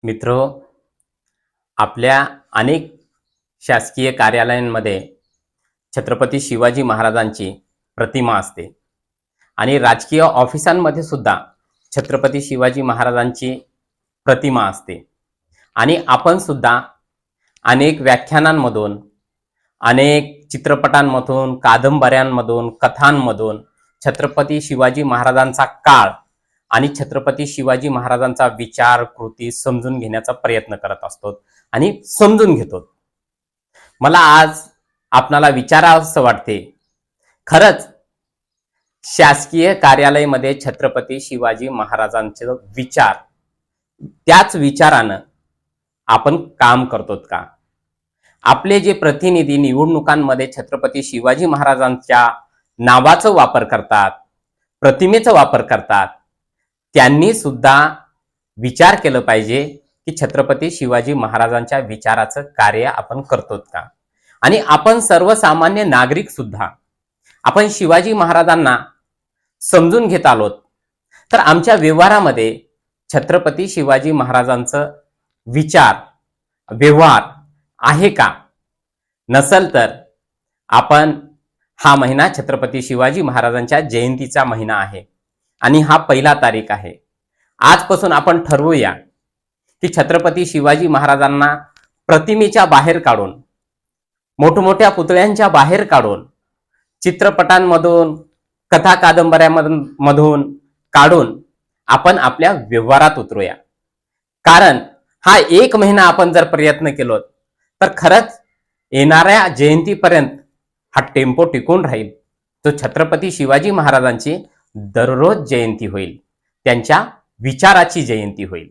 मित्रो, आपल्या अनेक शासकीय कार्यालयांमध्ये छत्रपती शिवाजी महाराजांची प्रतिमा असते आणि राजकीय ऑफिसांमध्ये सुद्धा छत्रपती शिवाजी महाराजांची प्रतिमा असते. आणि आपण सुद्धा अनेक व्याख्यानांमधून, अनेक चित्रपटांमधून, कादंबऱ्यांमधून, कथांमधून छत्रपती शिवाजी महाराजांचा काळ आणि छत्रपती शिवाजी महाराजांचा विचार, कृती समजून घेण्याचा प्रयत्न करत असतो आणि समजून घेतो. मला आज आपणाला विचारावंसं वाटते, खरंच शासकीय कार्यालयामध्ये छत्रपती शिवाजी महाराजांचे विचार, त्याच विचारानं आपण काम करतो का? आपले जे प्रतिनिधी निवडणुकांमध्ये छत्रपती शिवाजी महाराजांच्या नावाचा वापर करतात, प्रतिमेचा वापर करतात, त्यांनी सुद्धा विचार केलं पाहिजे की छत्रपती शिवाजी महाराजांच्या विचाराचं कार्य आपण करतो का? आणि आपण सर्वसामान्य नागरिक सुद्धा आपण शिवाजी महाराजांना समजून घेत आलोत, तर आमच्या व्यवहारामध्ये छत्रपती शिवाजी महाराजांचं विचार, व्यवहार आहे का? नसेल तर आपण हा महिना छत्रपती शिवाजी महाराजांच्या जयंतीचा महिना आहे आणि हा 1 तारीख आहे. आजपासून आपण ठरवूया की छत्रपती शिवाजी महाराजांना प्रतिमेच्या बाहेर काढून, मोठमोठ्या पुतळ्यांच्या बाहेर काढून, चित्रपटांमधून, कथा कादंबऱ्यांमधून काढून आपण आपल्या व्यवहारात उतरूया. कारण हा 1 महिना आपण जर प्रयत्न केलो तर खरंच येणाऱ्या जयंतीपर्यंत हा टेम्पो टिकून राहील. तो छत्रपती शिवाजी महाराजांची दररोज जयंती होईल, त्यांच्या विचाराची जयंती होईल.